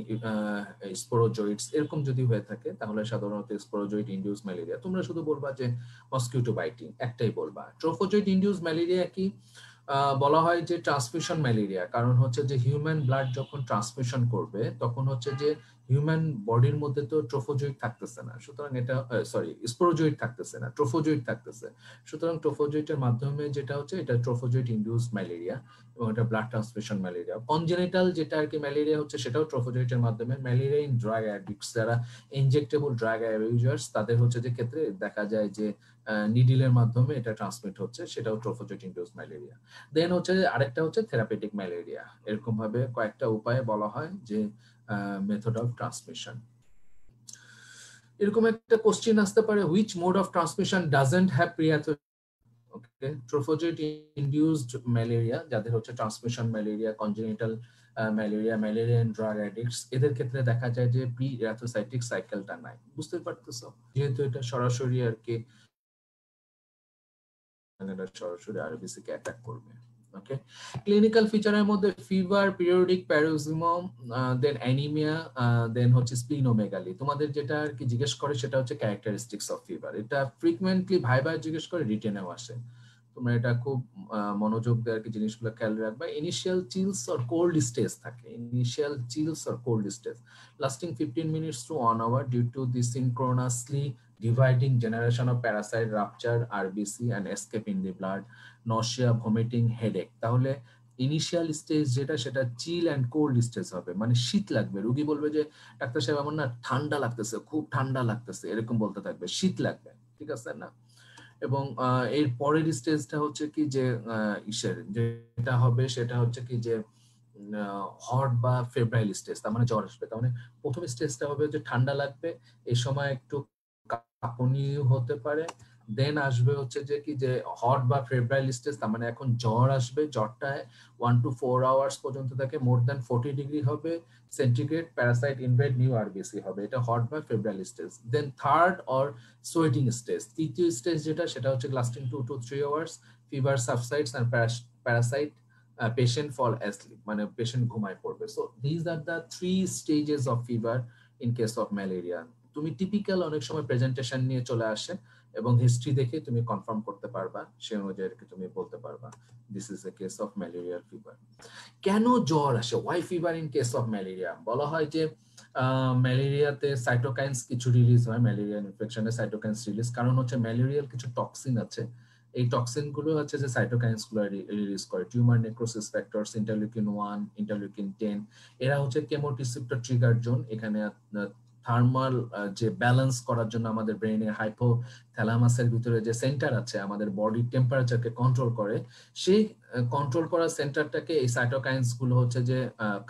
sporozoids, এরকম যদি হয়ে থাকে তাহলে সাধারণত স্পোরোজয়েড ইনডিউসড ম্যালেরিয়া। তোমরা শুধু বলবা যে মসকিউটো বাইটিং, একটাই বলবা। ট্রোফোজয়েড ইনডিউস ম্যালেরিয়া কি বলা হয় যে ট্রান্সমিশন ম্যালেরিয়া, কারণ হচ্ছে যে হিউম্যান ব্লাড যখন ট্রান্সমিশন করবে তখন হচ্ছে যে হিউম্যান বডির মধ্যে তো ট্রোফোজয়েড থাকতেছে না, সুতরাং এটা স্পোরোজয়েড থাকতেছে না, ট্রোফোজয়েড থাকতেছে। সুতরাং ট্রোফোজয়েডের মাধ্যমে যেটা হচ্ছে এটা ট্রোফোজয়েড ইনডিউস ম্যালেরিয়া, এবং এটা ব্লাড ট্রান্সমিশন ম্যালেরিয়া। কনজেনিটাল যেটা আর কি ম্যালেরিয়া হচ্ছে সেটাও ট্রোফোজয়েডের মাধ্যমে। ম্যালেরিয়া ইন ড্রাগ অ্যাডিক্টস, যারা ইনজেক্টেবল ড্রাগ ইউজার্স, তাদের হচ্ছে যে ক্ষেত্রে দেখা যায় যে নিডিলের মাধ্যমে এটা ট্রান্সমিট হচ্ছে, সেটাও ট্রোফোজয়েড ইনডিউসড ম্যালেরিয়া। দেন হচ্ছে আরেকটা হচ্ছে থেরাপিউটিক ম্যালেরিয়া। এরকম ভাবে কয়েকটা উপায়ে বলা হয় যে মেথড অফ ট্রান্সমিশন। এরকম একটা কোশ্চেন আসতে পারে, which mode of transmission doesn't have okay, trophozoite induced malaria, যাদের হচ্ছে transmission malaria, congenital malaria, malaria and drug addicts, এদের ক্ষেত্রে দেখা যায় যে প্রি এরাথ্রোসাইটিক সাইকেলটা নাই। বুঝতে পারতেছো, যেহেতু এটা সরাসরি আর কি সরাসরি আরবিসি কে অ্যাটাক করবে। ওকে, ক্লিনিক্যাল ফিচারের মধ্যে ফিভার, পিরিয়ডিক প্যারোক্সিজম, দেন অ্যানিমিয়া, দেন হচ্ছে স্প্লিনোমেগালি। তোমাদের যেটা আর কি জিজ্ঞেস করে সেটা হচ্ছে ক্যারেক্টারিস্টিক্স অফ ফিভার। এটা ফ্রিকুয়েন্টলি ভাইবা জিজ্ঞেস করে, রিটেনেও আসে। তোমরা এটা খুব মনোযোগ দিয়ে আর কি জিনিসগুলো খেয়াল রাখবা। Initial chills or cold stage থাকে, initial chills or cold stage lasting 15 minutes to 1 hour due to the synchronously dividing generation of parasite rupture, RBC and escape in the blood, nausea, vomiting, headache। তাহলে ইনিশিয়াল স্টেজ যেটা সেটা চিল অ্যান্ড কোল্ড স্টেজ হবে, মানে শীত লাগবে। রোগী বলবে যে ডাক্তার সাহেব আমার না ঠান্ডা লাগতেছে, খুব ঠান্ডা লাগতেছে, এরকম বলতে থাকবে, শীত লাগবে, ঠিক আছে না? এবং এর পরের স্টেজটা হচ্ছে কি যে ইসের যেটা হবে সেটা হচ্ছে কি যে হট বা ফেব্রাইল স্টেজ, তার মানে জ্বর আসবে। তার মানে প্রথম স্টেজটা হবে যে ঠান্ডা লাগবে, এই সময় একটু কাঁপুনি হতে পারে। দেন আসবে হচ্ছে যে কি যে হট বা ফেব্রাইল স্টেজ, তার মানে এখন জ্বর আসবে, জ্বরটা 1 to 4 hours পর্যন্ত থাকে, মোর দ্যান 40 ডিগ্রি হবে centigrade, parasite invade new RBC হবে, এটা হট বা febrile stage. Then third or sweating stage, তৃতীয় স্টেজ যেটা সেটা হচ্ছে lasting 2 to 3 hours, fever subsides and parasite patient fall asleep, মানে পেশেন্ট ঘুমায় পড়বে। So this are the 3 stages of fever in case of malaria. তুমি টিপিক্যাল অনেক সময় প্রেজেন্টেশন নিয়ে চলে আসে এবং হিস্ট্রি দেখে তুমি কনফার্ম করতে পারবা, সে অনুযায়ী তুমি বলতে পারবা this is a case of ম্যালেরিয়ার ফিভার। কেন জ্বর আসে, why fever in case of malaria? বলা হয় যে ম্যালেরিয়াতে সাইটোকাইন্স কিছু রিলিজ হয়, ম্যালেরিয়া ইনফেকশনে সাইটোকাইন্স রিলিজ, কারণ হচ্ছে ম্যালেরিয়ার কিছু টক্সিন আছে এই টক্সিন গুলো হচ্ছে যে সাইটোকাইনস গুলো রিলিজ করে, tumour necrosis factors, interleukin 1, interleukin 10, এরা হচ্ছে কেমোরিসেপ্টর ট্রিগার জোন। এখানে থার্মাল যে ব্যালেন্স করার জন্য আমাদের ব্রেইনের হাইপোথ্যালামাসের ভিতরে যে সেন্টার আছে আমাদের বডির টেম্পারেচারকে কন্ট্রোল করে, সেই কন্ট্রোল করা সেন্টারটাকে এই সাইটোকাইনস গুলো হচ্ছে যে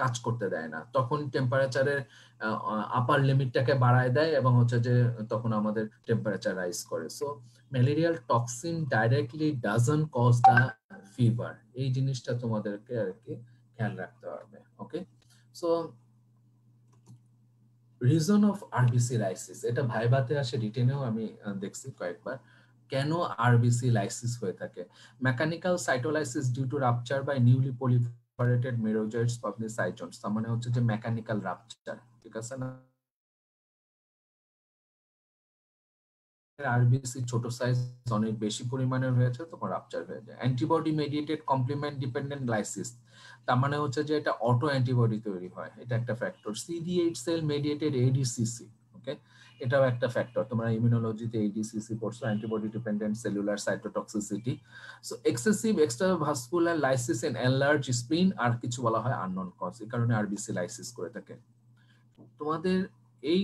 কাজ করতে দেয় না, তখন টেম্পারেচারের আপার লিমিটটাকে বাড়ায় দেয় এবং হচ্ছে যে তখন আমাদের টেম্পারেচার রাইজ করে। So malarial toxin directly doesn't cause the fever, এই জিনিসটা তোমাদেরকে আর কি খেয়াল রাখতে হবে। Okay, so reason of RBC lysis, এটা ভাইভাতে আসে, রিটেনেও আমি দেখছি কয়েকবার। কেন আরবিসি লাইসিস হয়ে থাকে? Mechanical cytolysis due to rupture by newly proliferated merozoites of the cytons, তার মানে হচ্ছে যে মেকানিক্যাল রাপচার, ঠিক আছে না? আরবিসি ছোট সাইজ অনেক বেশি পরিমাণের হয়েছে তখন রাপচার হয়ে যায়। Antibody mediated complement dependent lysis, তার মানে হচ্ছে যে এটা অটো অ্যান্টিবডি তৈরি হয়, এটা একটা factor. CD8 cell mediated ADCC, okay, এটাও একটা ফ্যাক্টর। তোমরা ইমিউনোলজিতে এডিসিসি পড়ছো, antibody dependent cellular cytotoxicity. So excessive extravascular lysis in enlarge spleen, আর কিছু বলা হয় আননোন কজ, এই কারণে আরবিসি লাইসিস করে থাকে। তোমাদের এই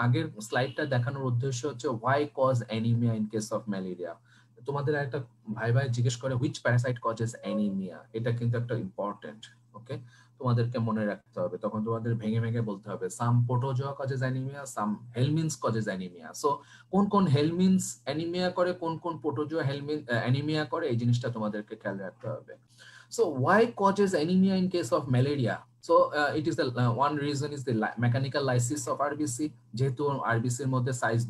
আগের স্লাইডটা দেখানোর উদ্দেশ্য হচ্ছে why cause anemia in case of malaria। তোমাদের একটা ভাই জিজ্ঞেস করে which parasite causes anemia, এটা কিন্তু একটা ইম্পর্টেন্ট। ওকে, তোমাদেরকে মনে রাখতে হবে, তখন তোমাদের ভেঙে ভেঙে বলতে হবে some protozoa causes anemia, some helminths causes anemia। So কোন কোন হেলমিনস অ্যানিমিয়া করে, কোন কোন প্রোটোজোয়া অ্যানিমিয়া করে, এই জিনিসটা তোমাদেরকে খেয়াল রাখতে হবে। So why causes anemia in case of malaria? So it is the one reason is the mechanical lysis of RBC, যেহেতু RBC এর মধ্যে সাইজ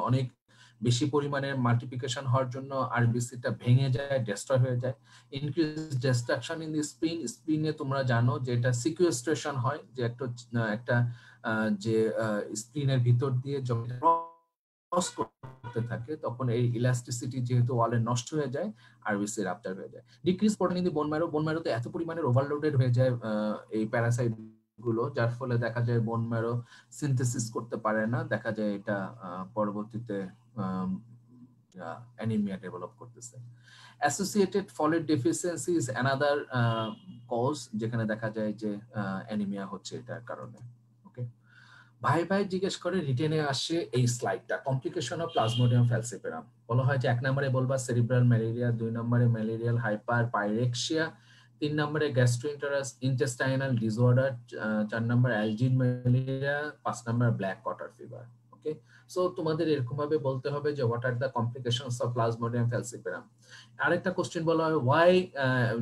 অনেক বেশি পরিমাণের মাল্টিপ্লিকেশন হওয়ার জন্য আরবিসিটা ভেঙে যায়, ডেস্ট্রয় হয়ে যায়। Increase destruction in the spleen, স্প্লিনে তোমরা জানো যে এটা সিকুয়েস্ট্রেশন হয়, যে একটা যে স্প্লিনের ভিতর দিয়ে ক্রস করতে থাকে, তখন এই ইলাস্টিসিটি যেহেতু ওয়ালে নষ্ট হয়ে যায়, আরবিসি রাপচার হয়ে যায়। Decrease protein in the bone marrow, বোন ম্যারোতে এত পরিমাণে ওভারলোডেড হয়ে যায় এই প্যারাসাইট গুলো, যার ফলে দেখা যায় বোন ম্যারো সিনথেসিস করতে পারে না, দেখা যায় এটা পরবর্তীতে অ্যানিমিয়া ডেভেলপ করতেছে। Associated folate deficiency is another cause, যেখানে দেখা যায় যে অ্যানিমিয়া হচ্ছে এটার কারণে। ওকে, ভাই জিজ্ঞেস করে, রিটেনে আসে এই স্লাইডটা, কমপ্লিকেশন অফ প্লাজমোডিয়াম ফ্যালসিপেরাম। বলা হয় যে 1 নম্বরে বলবা সেরিব্রাল ম্যালেরিয়া, 2 নম্বরে ম্যালেরিয়াল হাইপার পাইরেক্সিয়া, 3 নম্বরে গ্যাস্ট্রোইন্টেস্টাইনাল ডিসঅর্ডার, 4 নম্বর অ্যালজিন ম্যালেরিয়া, 5 নম্বর ব্ল্যাক ওয়াটার ফিভার। ওকে, সো তোমাদের এরকম ভাবে বলতে হবে যে what are the complications of plasmodium falciparum. আরেকটা কোশ্চেন বলা হয় ওয়াই,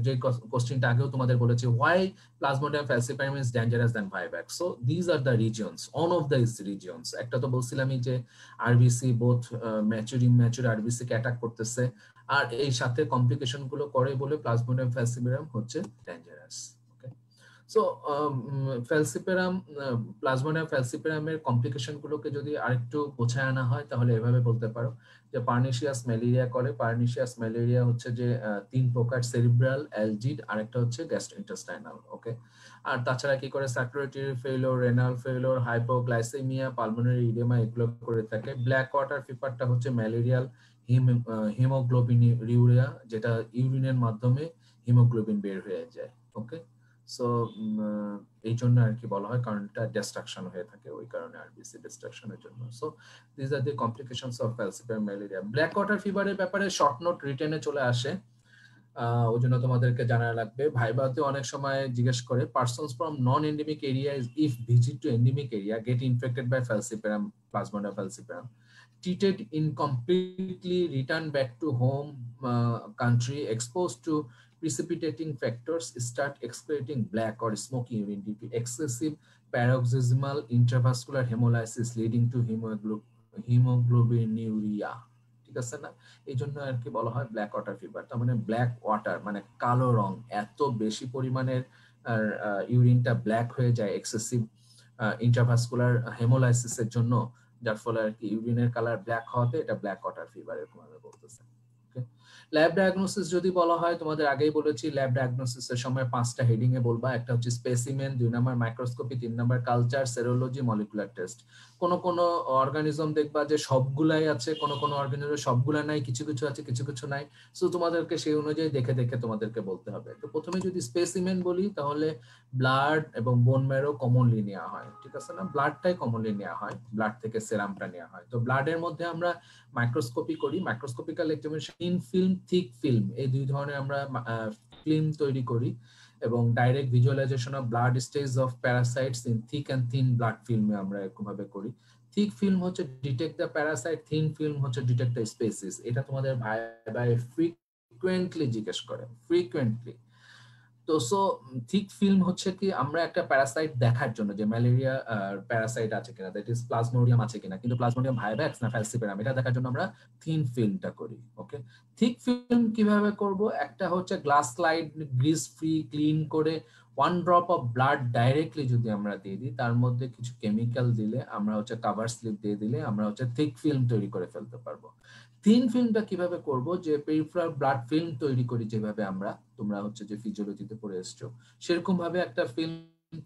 যে কোশ্চেনটা আগেও তোমাদের বলেছি, Y Plasmodium falciparum is dangerous than Vivax. So these are the regions, one of these regions. একটা তো বলছিলামই যে RBC both mature immature RBC কে অ্যাটাক করতেছে, আর এই সাথে কমপ্লিকেশন গুলো করে বলে প্লাজমোডিয়াম ফ্যালসিপেরাম হচ্ছে dangerous. Okay, so falciparum, Plasmodium ফ্যালসিপেরামের কমপ্লিকেশন গুলোকে যদি আরেকটু বোঝায় আনা হয় তাহলে এভাবে বলতে পারো যে পার্নিশিয়াস ম্যালেরিয়া করে। পার্নিশিয়াস ম্যালেরিয়া হচ্ছে যে 3 প্রকার, সেরিব্রাল, অ্যালজিড, আরেকটা হচ্ছে গ্যাস্ট্রোইন্টেস্টাইনাল। ওকে, আর তাছাড়া কি করে circulatory failure, renal failure, hypoglycaemia, pulmonary oedema, এগুলো করে থাকে। ব্ল্যাক ওয়াটার ফিভারটা হচ্ছে ম্যালেরিয়াল হিমোগ্লোবিনিউরিয়া, যেটা ইউরিনের মাধ্যমে হিমোগ্লোবিন বের হয়ে যায়। ওকে, সো এই জন্য আর কি বলা হয়, কারণ এটা ডিস্ট্রাকশন হয়ে থাকে, ওই কারণে আরবিসি ডিস্ট্রাকশনের জন্য। So this are the complications of falciparum malaria. Black water ফিভারের ব্যাপারে শর্ট নোট রিটেনে চলে আসে, ওই জন্য তোমাদেরকে জানা লাগবে। ভাইবাতে অনেক সময় জিজ্ঞেস করে, persons from non endemic area if visit to endemic area get infected by falciparum, Plasmodium falciparum, treated incompletely, return back to home country, exposed to precipitating factors, start excreting black or smoky urine due to excessive paroxysmal intravascular hemolysis leading to hemoglobinuria। ঠিক আছে না? এই জন্য আর কি বলা হয় ব্ল্যাক ওয়াটার ফিভার। তার মানে ব্ল্যাক ওয়াটার মানে কালো রং, এত বেশি পরিমাণের ইউরিনটা ব্ল্যাক হয়ে যায় এক্সেসিভ ইন্ট্রাভাস্কুলার হেমোলাইসিসের জন্য, যার ফলে আর কি ইউরিনের কালার ব্ল্যাক হওয়াতে এটা ব্ল্যাক ওয়াটার ফিভার এরকম ভাবে বলতেছে। ওকে, ল্যাব ডায়াগনোসিস যদি বলা হয়, তোমাদের আগেই বলেছি ল্যাব ডায়াগনোসিসের সময় 5টা হেডিং এ বলবা। একটা হচ্ছে specimen, 2 number microscopy, 3 number culture, serology, molecular test. কোন কোন অর্গানিজম দেখবা যে সবগুলাই আছে, কোন কোন অর্গানিজম সবগুলা নাই, কিছু কিছু আছে, কিছু কিছু নাই। সো তোমাদেরকে সেই অনুযায়ী দেখে দেখে তোমাদেরকে বলতে হবে। তো প্রথমে যদি স্পেসিমেন বলি, তাহলে ব্লাড এবং বোন ম্যারো কমনলি নেওয়া হয়, ঠিক আছে না? ব্লাডটাই কমনলি নেওয়া হয়, ব্লাড থেকে সেরামটা নেওয়া হয়। তো ব্লাডের মধ্যে আমরা মাইক্রোস্কোপি করি, microscopical examination, thin film, thick film, এই দুই ধরনের আমরা ফিল্ম তৈরি করি, এবং direct visualisation of blood stage of parasites in thick and thin blood ফিল্মে আমরা এরকম ভাবে করি। থিক ফিল্ম হচ্ছে detect the parasite, thin film হচ্ছে ডিটেক্ট দ্য স্পেসিস। এটা তোমাদের ভাই ফ্রিকুয়েন্টলি জিজ্ঞেস করে, ফ্রিকুয়েন্টলি। তো সো থিক ফিল্ম হচ্ছে কি, আমরা একটা প্যারাসাইট দেখার জন্য যে ম্যালেরিয়া প্যারাসাইট আছে কিনা, দ্যাট ইজ প্লাজমোডিয়াম আছে কিনা, কিন্তু প্লাজমোডিয়াম ভাইভ্যাক্স না ফ্যালসিপারাম, এটা দেখার জন্য আমরা থিন ফিল্মটা করি। ওকে, থিক ফিল্ম কিভাবে করব? একটা হচ্ছে glass slide, Greece free, clean করে 1 ড্রপ অফ ব্লাড ডাইরেক্টলি যদি আমরা দিয়ে দিই, তার মধ্যে কিছু কেমিক্যাল দিলে, আমরা হচ্ছে কভার স্লিপ দিয়ে দিলে, আমরা হচ্ছে থিক ফিল্ম তৈরি করে ফেলতে পারবো। থিন ফিল্মটা কিভাবে করব? যে পেরিফেরাল ব্লাড ফিল্ম তৈরি করি যেভাবে আমরা, তোমরা হচ্ছে যে ফিজিওলজিতে পড়ে এসছো, সেরকম ভাবে একটা ফিল্ম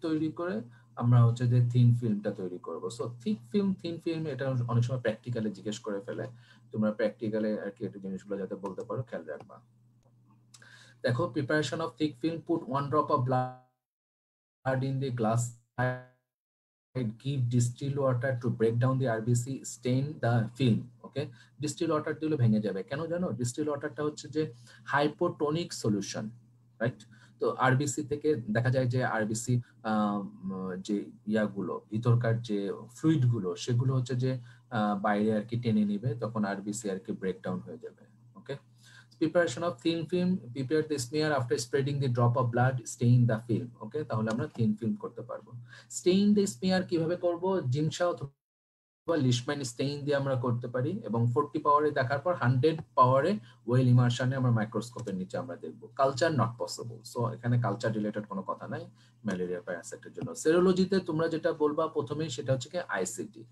তৈরি করে আমরা হচ্ছে যে থিন ফিল্মটা তৈরি করব। So thick film, thin film, এটা অনেক সময় প্র্যাকটিক্যালি জিজ্ঞেস করে ফেলে। তোমরা প্র্যাকটিক্যালি আর কি একটু জিনিসগুলো যাতে বলতে পারো খেয়াল রাখবা। দেখো, preparation of thick film, put 1 drop of blood in the glass, give distilled water to break down the RBC, stain the film. Okay, distilled water দিলে ভেঙে যাবে কেন জানো? distilled waterটা হচ্ছে যে হাইপোটোনিক সলিউশন, রাইট? তো আরবিসি থেকে দেখা যায় যে আরবিসি যে ইয়াগুলো, ভিতরকার যে ফ্লুইড গুলো, সেগুলো হচ্ছে যে বাইরে আর কি টেনে নিবে, তখন আরবিসি আর কি ব্রেকডাউন হয়ে যাবে। ওকে, preparation of thin film, prepare the smear after spreading the drop of blood, stain the film. ওকে, তাহলে আমরা thin film করতে পারবো। স্টেইন দ্য স্মিয়ার কিভাবে করব? জিমসা অথবা লিশম্যান স্টেইন দিয়ে আমরা করতে পারি, এবং 40 পাওয়ারে দেখার পর 100 পাওয়ারে ওয়েল ইমার্শনে আমরা মাইক্রোস্কোপের নিচে আমরা দেখব। কালচার নট পসিবল, সো এখানে কালচার রিলেটেড কোনো কথা নাই ম্যালেরিয়া প্যারাসাইটের জন্য। সেরোলজিতে তোমরা যেটা বলবা প্রথমেই, সেটা হচ্ছে কি ICT.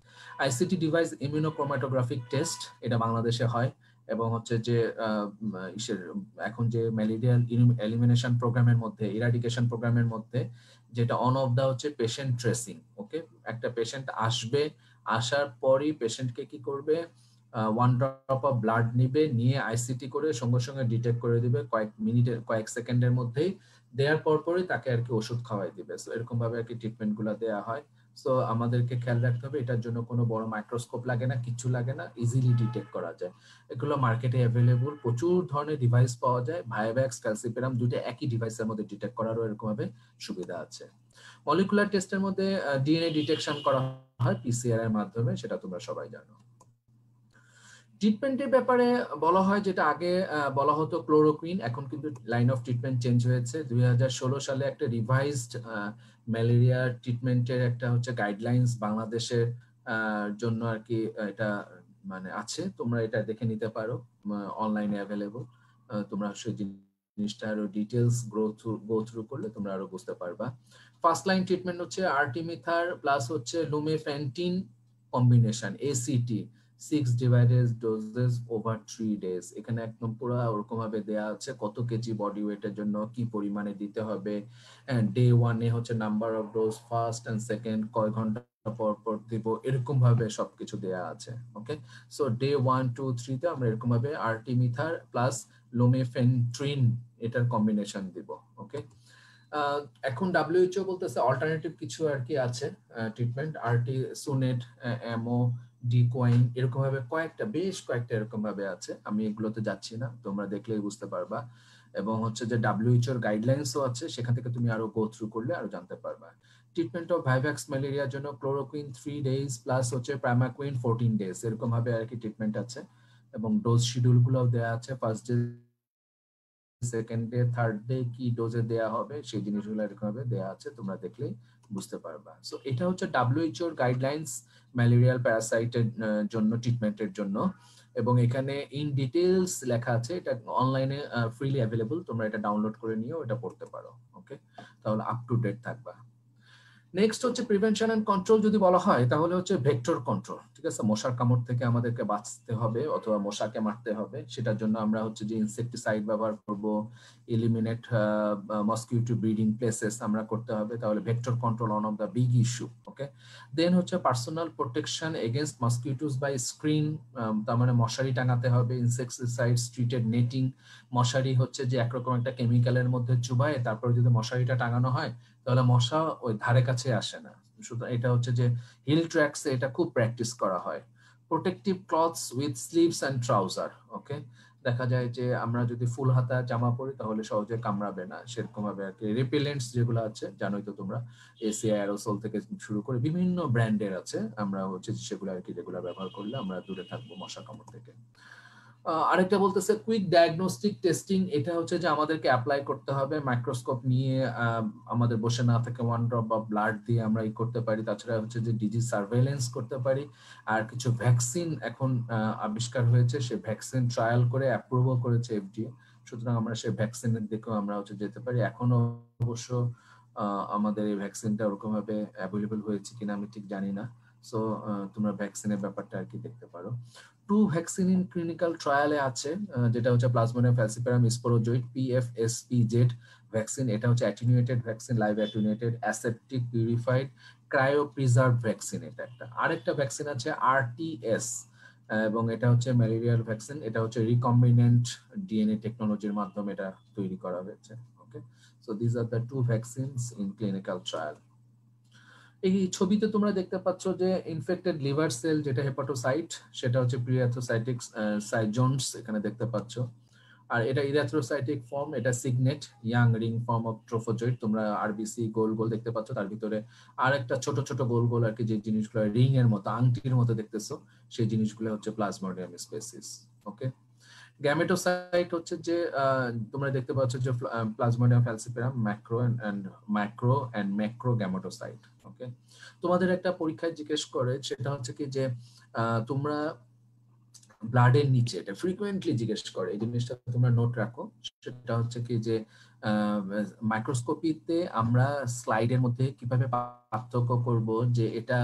ICT device immunochromatographic test, এটা বাংলাদেশে হয়, এবং হচ্ছে যে এখন যে ম্যালেরিয়া এলিমিনেশন প্রোগ্রামের মধ্যে, ইরাডিকেশন প্রোগ্রামের মধ্যে, যেটা অন অফ দা হচ্ছে পেশেন্ট ট্রেসিং। ওকে, একটা পেশেন্ট আসবে, আসার পরই পেশেন্টকে কি করবে? 1 ড্রপ অফ ব্লাড নিবে, নিয়ে আইসিটি করে সঙ্গে সঙ্গে ডিটেক্ট করে দিবে, কয়েক মিনিটের, কয়েক সেকেন্ডের মধ্যেই। দেওয়ার পরই তাকে আর কি ওষুধ খাওয়াই দিবে। সো এরকম ভাবে আর কি ট্রিটমেন্ট গুলো দেওয়া হয়। সো আমাদেরকে খেয়াল রাখতে হবে, এটার জন্য কোনো বড় মাইক্রোস্কোপ লাগে না, কিছু লাগে না, ইজিলি ডিটেক্ট করা যায়। এগুলো মার্কেটে অ্যাভেলেবল, প্রচুর ধরনের ডিভাইস পাওয়া যায়। ভাইভ্যাক্স, ফ্যালসিপারাম, দুটো একই ডিভাইসের মধ্যে ডিটেক্ট করারও এরকম ভাবে সুবিধা আছে। মলিকুলার টেস্টের মধ্যে ডিএনএ ডিটেকশন করা হয় পিসিআর এর মাধ্যমে, সেটা তোমরা সবাই জানো। ট্রিটমেন্টের ব্যাপারে বলা হয়, যেটা আগে বলা হতো ক্লোরোকুইন, এখন কিন্তু লাইন অফ ট্রিটমেন্ট চেঞ্জ হয়েছে। 2016 সালে একটা রিভাইজড ম্যালেরিয়া ট্রিটমেন্টের একটা হচ্ছে গাইডলাইন্স বাংলাদেশের জন্য আর কি, এটা মানে আছে, তোমরা এটা দেখে নিতে পারো, অনলাইনে অ্যাভেলেবল। তোমরা সেই জিনিসটা আরো ডিটেইলস গো থ্রু করলে তোমরা আরো বুঝতে পারবা। ফার্স্ট লাইন ট্রিটমেন্ট হচ্ছে আর্টিমিথার প্লাস হচ্ছে lumefantrine combination, ACT, 6 divided doses over 3 days. এখানে একদম পুরো ওরকম ভাবে দেয়া আছে কত কেজি বডি ওয়েটের জন্য কি পরিমাণে দিতে হবে। ডে 1 এ হচ্ছে number of dose, first and second, কয় ঘন্টা পর পর দিব, এরকম ভাবে সবকিছু দেয়া আছে। ওকে, সো ডে 1, 2, 3 তে আমরা এরকম ভাবে আর্টিমিথার প্লাস লুমেফেন্ট্রিন এটার কম্বিনেশন দিব। ওকে, এখন ডব্লিউএইচও বলতেছে অল্টারনেটিভ কিছু আর কি আছে ট্রিটমেন্ট, আরটি সুনেট, এমও, ডিকোয়াইন, এরকম ভাবে বেশ কয়েকটা এরকম ভাবে আছে। আমি এগুলোতে যাচ্ছি না, তোমরা দেখলেই বুঝতে পারবা। এবং হচ্ছে যে ডব্লিউএইচওর গাইডলাইন্সও আছে, সেখান থেকে তুমি আরো গো থ্রু করলে আরো জানতে পারবা। ট্রিটমেন্ট অফ ভাইভ্যাক্স ম্যালেরিয়ার জন্য ক্লোরোকুইন 3 ডেজ প্লাস হচ্ছে প্রাইমাকুইন 14 ডেজ, এরকম ভাবে আর কি ট্রিটমেন্ট আছে, এবং ডোজ শিডিউল গুলো দেওয়া আছে। First day, second day, third day কি ডোজে দেয়া হবে, সেই জিনিসগুলো এরকম ভাবে দেয়া আছে, তোমরা দেখলেই বুঝতে পারবা। সো এটা হচ্ছে ডব্লিউএইচওর গাইডলাইন্স ম্যালেরিয়াল প্যারাসাইটের জন্য, ট্রিটমেন্টের জন্য, এবং এখানে ইন ডিটেইলস লেখা আছে। এটা অনলাইনে ফ্রিলি অ্যাভেলেবল, তোমরা এটা ডাউনলোড করে নিয়েও এটা পড়তে পারো। ওকে, তাহলে আপ টু ডেট থাকবা। নেক্সট হচ্ছে প্রিভেনশন এন্ড কন্ট্রোল যদি বলা হয় তাহলে হচ্ছে ভেক্টর কন্ট্রোল, ঠিক আছে। মশার কামড় থেকে আমাদেরকে বাঁচতে হবে অথবা মশাকে মারতে হবে, সেটার জন্য আমরা হচ্ছে যে ইনসেকটিসাইড ব্যবহার করব, এলিমিনেট মসকিউটো ব্রিডিং প্লেসেস আমরা করতে হবে, তাহলে vector control one of the big issue. Okay, then হচ্ছে personal protection against mosquitoes by screen, তার মানে মশারি টাঙাতে হবে, ইনসেকটিসাইড ট্রিটেড নেটিং, মশারি হচ্ছে যে একরকম একটা কেমিক্যালের মধ্যে চুবায় তারপরে যদি মশারিটা টাঙানো হয় তাহলে মশা ওই ধারে কাছে আসে না। সুতরাং এটা হচ্ছে যে হিল ট্র্যাকসে এটা খুব প্র্যাকটিস করা হয়। Protective clothes with sleeves and trouser, okay, দেখা যায় যে আমরা যদি ফুল হাতা জামা পরি তাহলে সহজে কামড়াবে না, সেরকম ভাবে আর কি। রিপেলেন্টস যেগুলো আছে জানোই তো তোমরা, এসি অ্যারোসল থেকে শুরু করে বিভিন্ন ব্র্যান্ডের আছে, আমরা হচ্ছে সেগুলো আর কি রেগুলার ব্যবহার করলে আমরা দূরে থাকবো মশা কামড় থেকে। আরেকটা বলতেছে কুইক ডায়াগনস্টিক টেস্টিং, এটা হচ্ছে যে আমাদেরকে অ্যাপ্লাই করতে হবে মাইক্রোস্কোপ নিয়ে, আমাদের বসে না থেকে ওয়ান ড্রপ বা ব্লাড দিয়ে আমরা ই করতে পারি। তাছাড়া হচ্ছে যে ডিজিজ সার্ভেইলেন্স করতে পারি। আর কিছু ভ্যাকসিন এখন আবিষ্কার হয়েছে, সে ভ্যাকসিন ট্রায়াল করে অ্যাপ্রুভও করেছে এফডিএ, সুতরাং আমরা সেই ভ্যাকসিনের দিকেও আমরা হচ্ছে যেতে পারি। এখনো অবশ্য আমাদের এই ভ্যাকসিনটা ওরকম ভাবে অ্যাভেলেবল হয়েছে কিনা আমি ঠিক জানি না। সো তোমরা ভ্যাকসিনের ব্যাপারটা আর কি দেখতে পারো। টু ভ্যাকসিন ইন ক্লিনিক্যাল ট্রায়ালে আছে, যেটা হচ্ছে প্লাজমোডিয়াম ফ্যালসিপারাম স্পোরোজয়েড PFSPZ ভ্যাকসিন, এটা হচ্ছে attenuated vaccine, live attenuated aseptic purified cryo preserve vaccine, এটা একটা। আরেকটা ভ্যাকসিন আছে RTS, এবং এটা হচ্ছে ম্যালেরিয়ার ভ্যাকসিন, এটা হচ্ছে রিকম্বিনেন্ট ডিএনএ টেকনোলজির মাধ্যমে এটা তৈরি করা হয়েছে। Okay, so this are the two vaccines in clinical trial. এই ছবিতে তোমরা দেখতে পাচ্ছ যে ইনফেক্টেড লিভার সেল যেটা হেপাটোসাইট, সেটা হচ্ছে প্রিয়াথ্রোসাইটিক সাইজোনস এখানে দেখতে পাচ্ছ। আর এটা ইরাথ্রোসাইটিক ফর্ম, এটা signet young ring form of trophozoite. তোমরা আরবিসি গোল গোল দেখতে পাচ্ছ, তার ভিতরে আর একটা ছোট ছোট গোল গোল আর কি, যে জিনিসগুলো রিং এর মতো আংটির মতো দেখতেছো, সেই জিনিসগুলো হচ্ছে প্লাজমোডিয়াম স্পেসিস। ওকে, গ্যামেটোসাইট হচ্ছে যে তোমরা দেখতে পাচ্ছ যে plasmodium falciparum macro and macro gametocyte. Okay, তোমাদের একটা পরীক্ষায় জিজ্ঞেস করে, সেটা হচ্ছে কি যে তোমরা ব্লাডের নিচে, এটা ফ্রিকোয়েন্টলি জিজ্ঞেস করে, এই জিনিসটা তোমরা নোট রাখো। সেটা হচ্ছে কি যে মাইক্রোস্কোপিতে আমরা স্লাইডের মধ্যে কিভাবে পার্থক্য করব যে এটা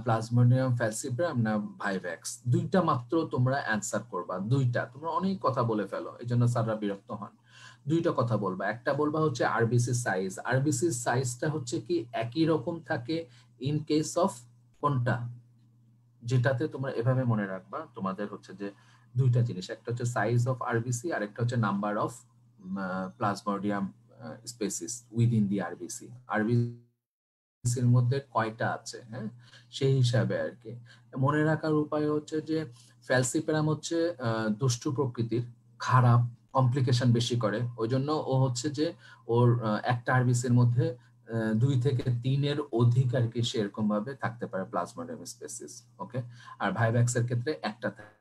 প্লাজমোডিয়াম ফ্যালসিপারাম না ভাইভ্যাক্স, দুইটা মাত্র তোমরা অ্যান্সার করবা। দুইটা, তোমরা অনেক কথা বলে ফেলো, এই জন্য স্যাররা বিরক্ত হন। দুইটা কথা বলবা, একটা বলবা হচ্ছে আরবিসি সাইজ, আরবিসি সাইজটা হচ্ছে কি একই রকম থাকে ইন কেস অফ কোনটা, যেটাতে তোমরা এভাবে মনে রাখবা, তোমাদের হচ্ছে যে দুইটা জিনিস, একটা হচ্ছে সাইজ অফ আরবিসি আর একটা হচ্ছে number of Plasmodium species within the RBC, আরবিসির মধ্যে কয়টা আছে, হ্যাঁ, সেই হিসাবে আর কি। মনে রাখার উপায় হচ্ছে যে ফ্যালসিপারাম হচ্ছে দুষ্টু প্রকৃতির, খারাপ, কমপ্লিকেশন বেশি করে, ওই জন্য ও হচ্ছে যে ওর একটা আরবিসির মধ্যে 2 থেকে 3-এর অধিক আর কি সেরকম ভাবে থাকতে পারে প্লাজমোডিয়াম স্পেসিস। ওকে, আর ভাইভ্যাক্স এর ক্ষেত্রে একটা থাকবে।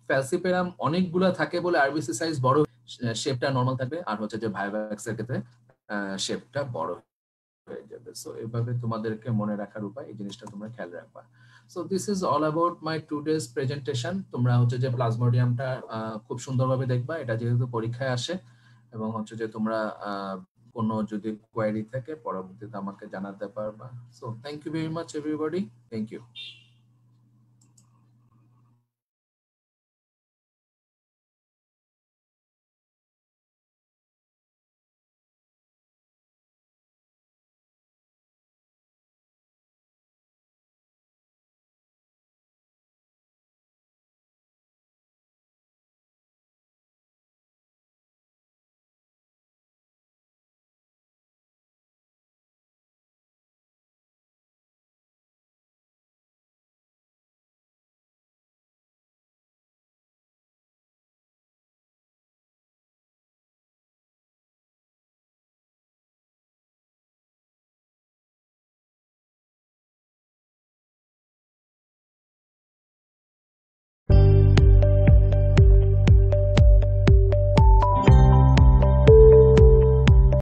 ফ্যালসিপারাম অনেকগুলা থাকে বলে আরবিসি সাইজ বড়, শেপটা নরমাল থাকবে, আর হচ্ছে যে ভাইভ্যাক্স এর ক্ষেত্রে শেপটা বড় হয়ে যাবে। সো এভাবে তোমাদেরকে মনে রাখার উপায়, এই জিনিসটা তোমরা খেয়াল রাখবা। So this is all about my today's presentation. তোমরা হচ্ছে যে প্লাজমোডিয়ামটা খুব সুন্দরভাবে দেখবা, এটা যেহেতু পরীক্ষায় আসে, এবং হচ্ছে যে তোমরা কোনো যদি কোয়েরি থাকে পরবর্তীতে আমাকে জানাতে পারবা। So thank you very much everybody, thank you.